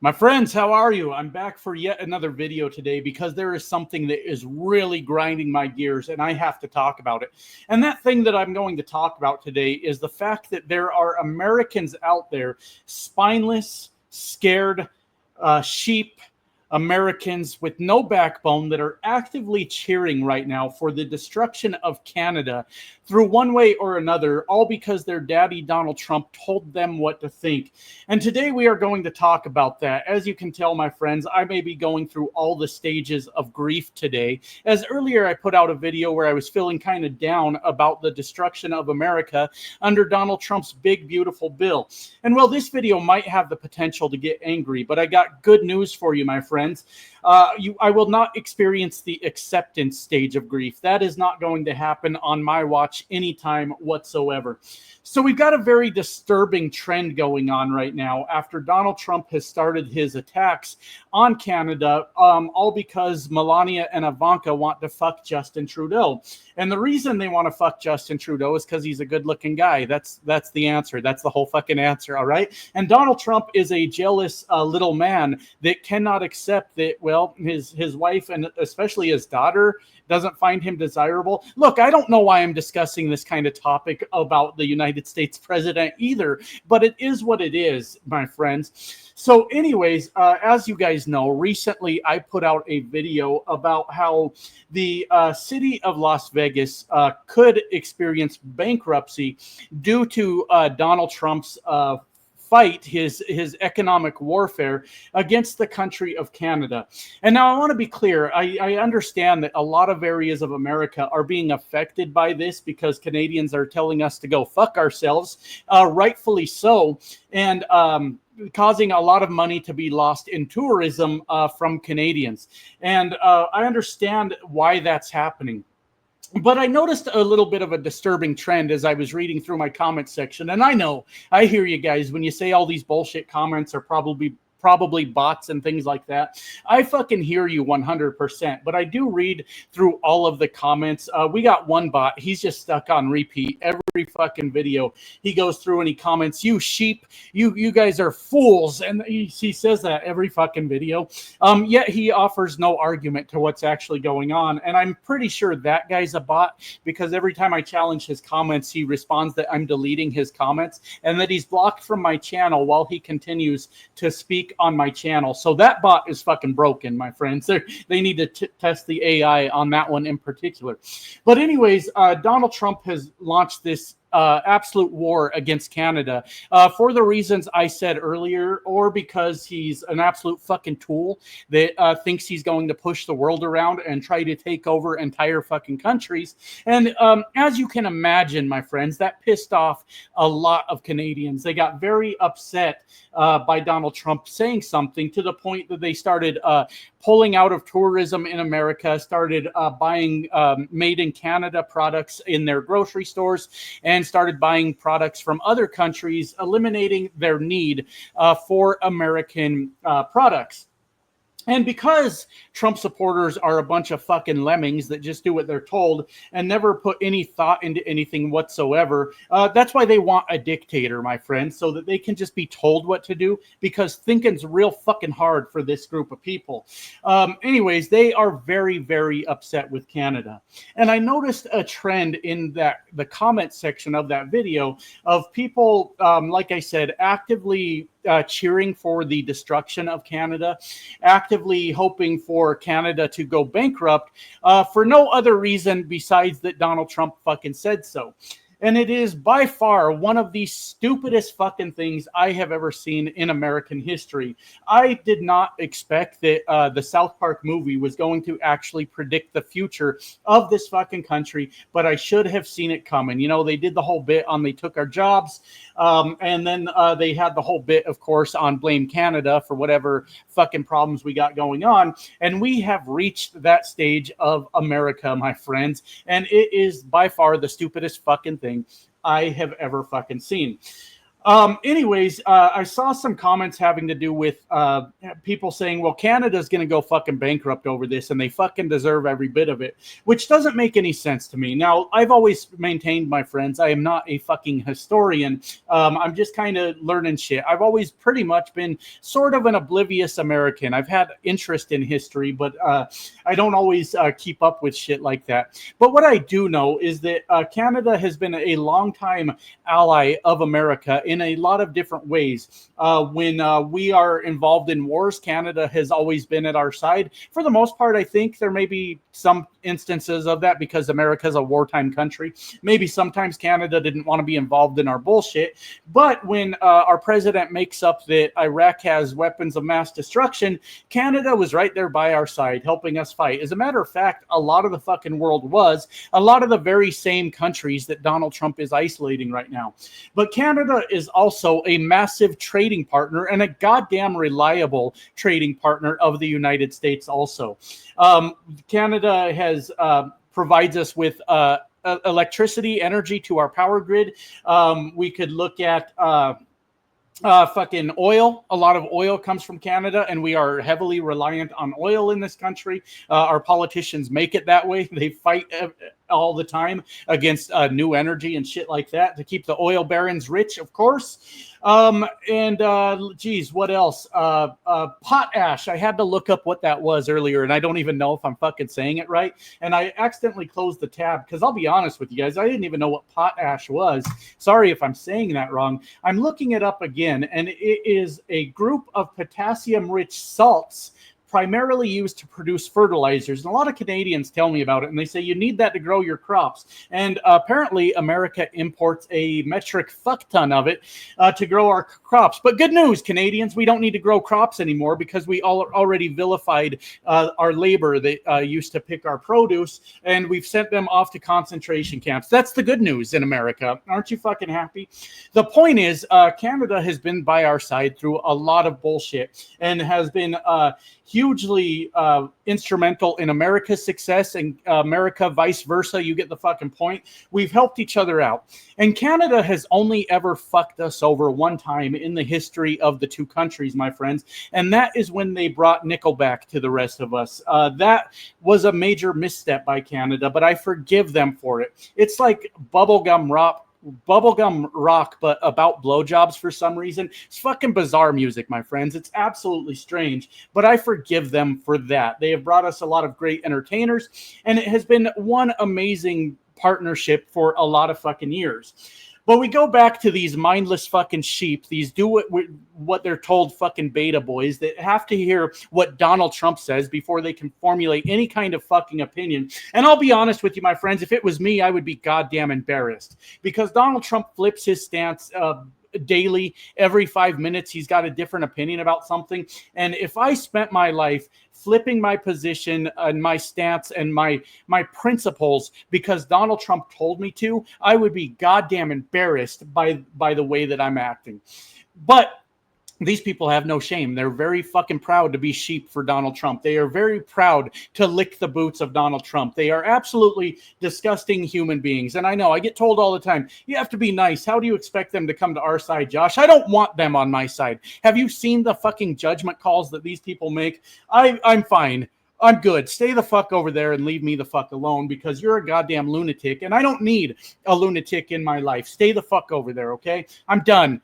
My friends, how are you? I'm back for yet another video today because there is something that is really grinding my gears and I have to talk about it. And that thing that I'm going to talk about today is the fact that there are Americans out there, spineless, scared, sheep, Americans with no backbone that are actively cheering right now for the destruction of Canada through one way or another, all because their daddy Donald Trump told them what to think. And today we are going to talk about that. As you can tell, my friends, I may be going through all the stages of grief today. As earlier I put out a video where I was feeling kind of down about the destruction of America under Donald Trump's big, beautiful bill. And well, this video might have the potential to get angry, but I got good news for you, my friends. I will not experience the acceptance stage of grief. That is not going to happen on my watch anytime whatsoever. So we've got a very disturbing trend going on right now after Donald Trump has started his attacks on Canada, all because Melania and Ivanka want to fuck Justin Trudeau. And the reason they want to fuck Justin Trudeau is because he's a good-looking guy. That's the answer. That's the whole fucking answer, all right? And Donald Trump is a jealous little man that cannot accept that, well, his wife and especially his daughter doesn't find him desirable. Look, I don't know why I'm discussing this kind of topic about the United States president either, but it is what it is, my friends. So anyways, as you guys know, recently I put out a video about how the city of Las Vegas could experience bankruptcy due to Donald Trump's fight, his economic warfare against the country of Canada. And now I want to be clear. I understand that a lot of areas of America are being affected by this because Canadians are telling us to go fuck ourselves, rightfully so, and causing a lot of money to be lost in tourism from Canadians. And I understand why that's happening. But I noticed a little bit of a disturbing trend as I was reading through my comment section. And I hear you guys when you say all these bullshit comments are probably bots and things like that. I fucking hear you 100%, but I do read through all of the comments. We got one bot. He's just stuck on repeat every fucking video. He goes through and he comments, "You sheep, you guys are fools." And he says that every fucking video. Yet he offers no argument to what's actually going on. And I'm pretty sure that guy's a bot because every time I challenge his comments, he responds that I'm deleting his comments and that he's blocked from my channel while he continues to speak on my channel. So that bot is fucking broken, my friends. They need to test the AI on that one in particular. But anyways, Donald Trump has launched this absolute war against Canada for the reasons I said earlier, or because he's an absolute fucking tool that thinks he's going to push the world around and try to take over entire fucking countries. And as you can imagine, my friends, that pissed off a lot of Canadians. They got very upset by Donald Trump saying something to the point that they started pulling out of tourism in America, started buying made in Canada products in their grocery stores, and started buying products from other countries, eliminating their need for American products. And because Trump supporters are a bunch of fucking lemmings that just do what they're told and never put any thought into anything whatsoever, that's why they want a dictator, my friends, so that they can just be told what to do, because thinking's real fucking hard for this group of people. Anyways, they are very, very upset with Canada. And I noticed a trend in the comment section of that video of people, like I said, actively cheering for the destruction of Canada, actively hoping for Canada to go bankrupt for no other reason besides that Donald Trump fucking said so. And it is by far one of the stupidest fucking things I have ever seen in American history. I did not expect that the South Park movie was going to actually predict the future of this fucking country, but I should have seen it coming. You know, they did the whole bit on they took our jobs, and then they had the whole bit, of course, on blame Canada for whatever fucking problems we got going on. And we have reached that stage of America, my friends, and it is by far the stupidest fucking thing I have ever fucking seen. Anyways, I saw some comments having to do with people saying, well, Canada's going to go fucking bankrupt over this and they fucking deserve every bit of it, which doesn't make any sense to me. Now, I've always maintained, my friends, I am not a fucking historian. I'm just kind of learning shit. I've always pretty much been sort of an oblivious American. I've had interest in history, but I don't always keep up with shit like that. But what I do know is that Canada has been a longtime ally of America in a lot of different ways. When we are involved in wars, Canada has always been at our side. For the most part, I think there may be some instances of that because America is a wartime country. Maybe sometimes Canada didn't want to be involved in our bullshit. But when our president makes up that Iraq has weapons of mass destruction, Canada was right there by our side, helping us fight. As a matter of fact, a lot of the fucking world was, a lot of the very same countries that Donald Trump is isolating right now. But Canada is also a massive trading partner and a goddamn reliable trading partner of the United States also. Canada has provides us with electricity, energy to our power grid. We could look at fucking oil. A lot of oil comes from Canada, and we are heavily reliant on oil in this country. Our politicians make it that way. They fight all the time against new energy and shit like that to keep the oil barons rich, of course. Geez, what else? Potash. I had to look up what that was earlier, and I don't even know if I'm fucking saying it right. And I accidentally closed the tab because I'll be honest with you guys, I didn't even know what potash was. Sorry if I'm saying that wrong. I'm looking it up again, and it is a group of potassium-rich salts primarily used to produce fertilizers. And a lot of Canadians tell me about it, and they say you need that to grow your crops. And apparently America imports a metric fuck ton of it to grow our crops. But good news, Canadians, we don't need to grow crops anymore because we already vilified our labor that used to pick our produce, and we've sent them off to concentration camps. That's the good news in America. Aren't you fucking happy? The point is, Canada has been by our side through a lot of bullshit and has been hugely instrumental in America's success and America vice versa. You get the fucking point. We've helped each other out. And Canada has only ever fucked us over one time in the history of the two countries, my friends. And that is when they brought Nickelback to the rest of us. That was a major misstep by Canada, but I forgive them for it. It's like bubblegum rock, but about blowjobs for some reason. It's fucking bizarre music, my friends. It's absolutely strange, but I forgive them for that. They have brought us a lot of great entertainers, and it has been one amazing partnership for a lot of fucking years. But we go back to these mindless fucking sheep, these do what they're told fucking beta boys that have to hear what Donald Trump says before they can formulate any kind of fucking opinion. And I'll be honest with you, my friends, if it was me, I would be goddamn embarrassed because Donald Trump flips his stance daily. Every 5 minutes, he's got a different opinion about something. And if I spent my life flipping my position and my stance and my principles because Donald Trump told me to, I would be goddamn embarrassed by the way that I'm acting. But these people have no shame. They're very fucking proud to be sheep for Donald Trump. They are very proud to lick the boots of Donald Trump. They are absolutely disgusting human beings. And I know, I get told all the time, you have to be nice. How do you expect them to come to our side, Josh? I don't want them on my side. Have you seen the fucking judgment calls that these people make? I'm fine. I'm good. Stay the fuck over there and leave me the fuck alone because you're a goddamn lunatic and I don't need a lunatic in my life. Stay the fuck over there, okay? I'm done.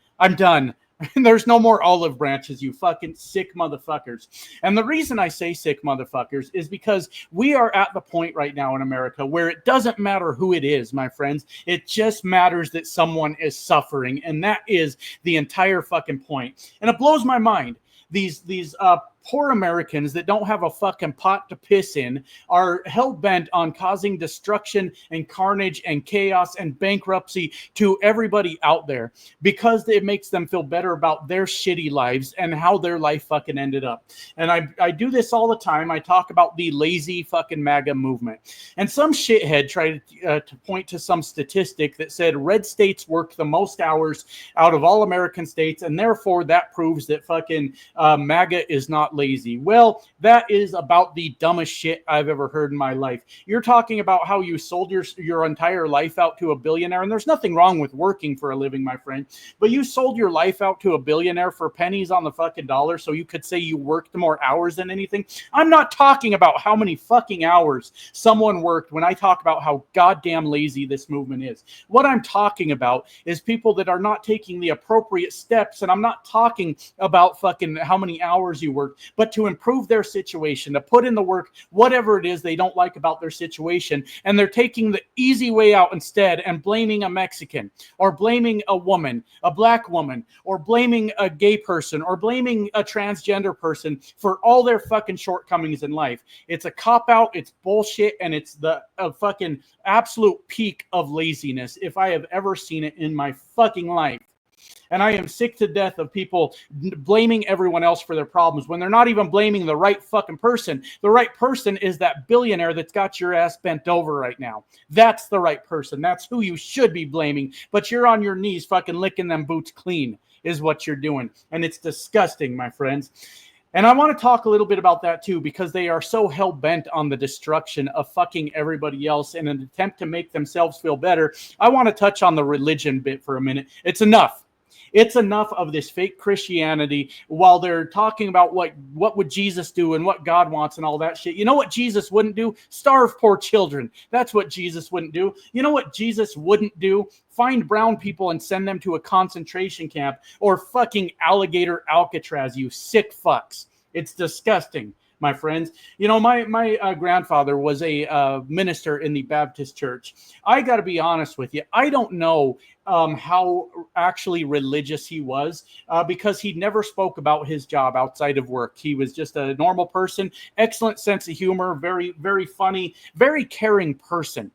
And there's no more olive branches, you fucking sick motherfuckers. And the reason I say sick motherfuckers is because we are at the point right now in America where it doesn't matter who it is, my friends. It just matters that someone is suffering. And that is the entire fucking point. And it blows my mind. These poor Americans that don't have a fucking pot to piss in are hell-bent on causing destruction and carnage and chaos and bankruptcy to everybody out there because it makes them feel better about their shitty lives and how their life fucking ended up. And I do this all the time. I talk about the lazy fucking MAGA movement. And some shithead tried to point to some statistic that said red states work the most hours out of all American states, and therefore that proves that fucking MAGA is not lazy. Well, that is about the dumbest shit I've ever heard in my life. You're talking about how you sold your entire life out to a billionaire, and there's nothing wrong with working for a living, my friend, but you sold your life out to a billionaire for pennies on the fucking dollar so you could say you worked more hours than anything. I'm not talking about how many fucking hours someone worked when I talk about how goddamn lazy this movement is. What I'm talking about is people that are not taking the appropriate steps, and I'm not talking about fucking how many hours you work, but to improve their situation, to put in the work, whatever it is they don't like about their situation, and they're taking the easy way out instead and blaming a Mexican, or blaming a woman, a black woman, or blaming a gay person, or blaming a transgender person for all their fucking shortcomings in life. It's a cop-out, it's bullshit, and it's the fucking absolute peak of laziness if I have ever seen it in my fucking life. And I am sick to death of people blaming everyone else for their problems when they're not even blaming the right fucking person. The right person is that billionaire that's got your ass bent over right now. That's the right person. That's who you should be blaming. But you're on your knees fucking licking them boots clean is what you're doing. And it's disgusting, my friends. And I want to talk a little bit about that too, because they are so hell-bent on the destruction of fucking everybody else in an attempt to make themselves feel better. I want to touch on the religion bit for a minute. It's enough. It's enough of this fake Christianity while they're talking about what would Jesus do and what God wants and all that shit. You know what Jesus wouldn't do? Starve poor children. That's what Jesus wouldn't do. You know what Jesus wouldn't do? Find brown people and send them to a concentration camp or fucking alligator Alcatraz, you sick fucks. It's disgusting, my friends. You know, my grandfather was a minister in the Baptist church. I got to be honest with you. I don't know how actually religious he was because he never spoke about his job outside of work. He was just a normal person, excellent sense of humor, very, very funny, very caring person.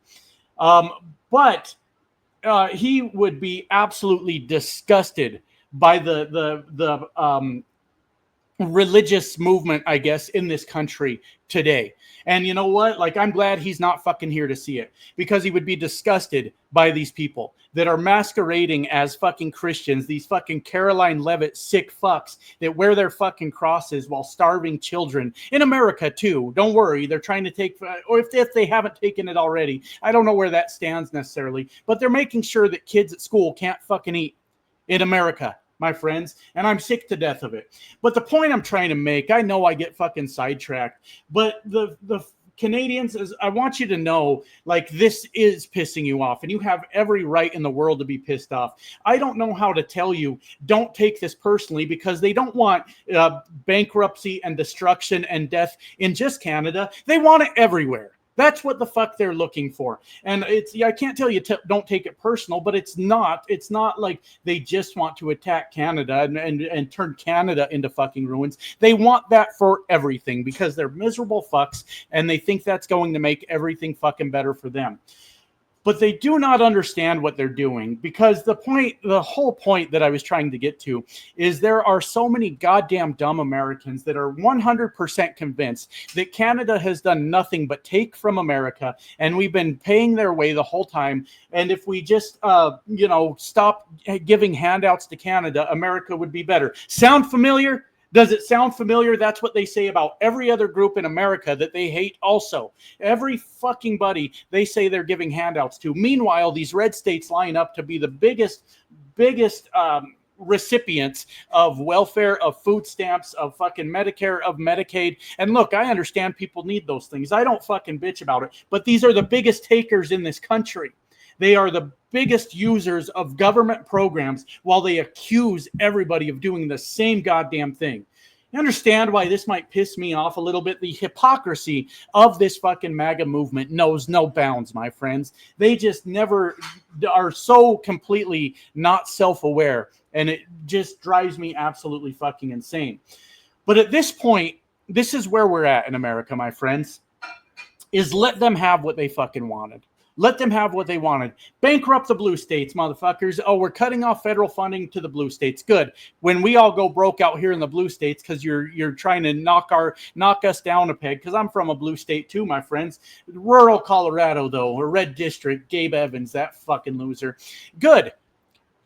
But he would be absolutely disgusted by the religious movement, I guess, in this country today. And you know what? Like, I'm glad he's not fucking here to see it, because he would be disgusted by these people that are masquerading as fucking Christians, these fucking Caroline Levitt sick fucks that wear their fucking crosses while starving children in America too. Don't worry, they're trying to take, or if they haven't taken it already, I don't know where that stands necessarily, but they're making sure that kids at school can't fucking eat in America, my friends, and I'm sick to death of it. But the point I'm trying to make, I know I get fucking sidetracked, but the Canadians, is I want you to know, like, this is pissing you off, and you have every right in the world to be pissed off. I don't know how to tell you, don't take this personally, because they don't want bankruptcy and destruction and death in just Canada. They want it everywhere. That's what the fuck they're looking for. And I can't tell you don't take it personal, but it's not like they just want to attack Canada and turn Canada into fucking ruins. They want that for everything because they're miserable fucks and they think that's going to make everything fucking better for them. But they do not understand what they're doing, because the whole point that I was trying to get to is there are so many goddamn dumb Americans that are 100% convinced that Canada has done nothing but take from America, and we've been paying their way the whole time. And if we just, stop giving handouts to Canada, America would be better. Sound familiar? Does it sound familiar? That's what they say about every other group in America that they hate also. Every fucking buddy they say they're giving handouts to. Meanwhile, these red states line up to be the biggest recipients of welfare, of food stamps, of fucking Medicare, of Medicaid. And look, I understand people need those things. I don't fucking bitch about it. But these are the biggest takers in this country. They are the biggest users of government programs while they accuse everybody of doing the same goddamn thing. You understand why this might piss me off a little bit? The hypocrisy of this fucking MAGA movement knows no bounds, my friends. They just never are so completely not self-aware, and it just drives me absolutely fucking insane. But at this point, this is where we're at in America, my friends, is let them have what they fucking wanted. Let them have what they wanted. Bankrupt the blue states, motherfuckers. Oh, we're cutting off federal funding to the blue states. Good. When we all go broke out here in the blue states because you're trying to knock us down a peg, because I'm from a blue state too, my friends. Rural Colorado, though, a red district, Gabe Evans, that fucking loser. Good.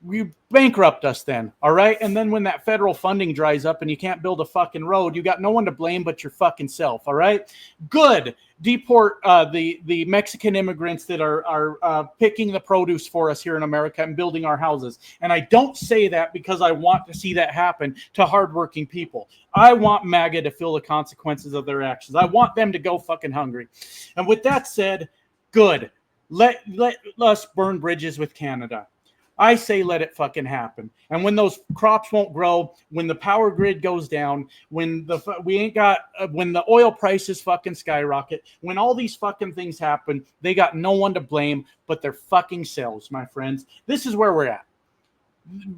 you bankrupt us then, all right? And then when that federal funding dries up and you can't build a fucking road, you got no one to blame but your fucking self, all right? Good. Deport the Mexican immigrants that are picking the produce for us here in America and building our houses. And I don't say that because I want to see that happen to hardworking people. I want MAGA to feel the consequences of their actions. I want them to go fucking hungry. And with that said, good. Let us burn bridges with Canada. I say let it fucking happen. And when those crops won't grow, when the power grid goes down, when when the oil prices fucking skyrocket, when all these fucking things happen, they got no one to blame but their fucking selves, my friends. This is where we're at.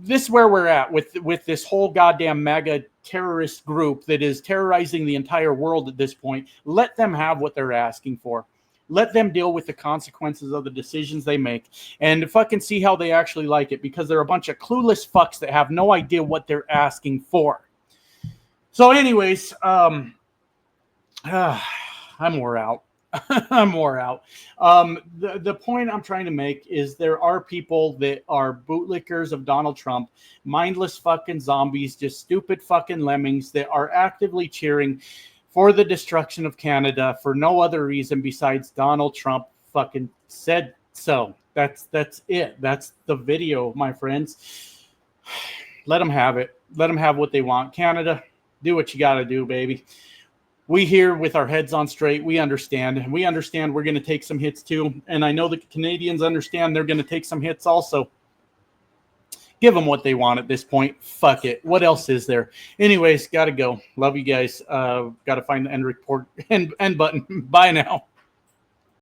This is where we're at with this whole goddamn MAGA terrorist group that is terrorizing the entire world at this point. Let them have what they're asking for. Let them deal with the consequences of the decisions they make and fucking see how they actually like it, because they're a bunch of clueless fucks that have no idea what they're asking for. So anyways, I'm wore out. I'm wore out. The point I'm trying to make is there are people that are bootlickers of Donald Trump, mindless fucking zombies, just stupid fucking lemmings that are actively cheering for the destruction of Canada for no other reason besides Donald Trump fucking said so. That's it. That's the video, my friends. Let them have it. Let them have what they want. Canada, do what you got to do, baby. We here with our heads on straight, we understand. We understand we're going to take some hits too. And I know the Canadians understand they're going to take some hits also. Give them what they want at this point. Fuck it. What else is there? Anyways, got to go. Love you guys. Got to find the end report end button. Bye now.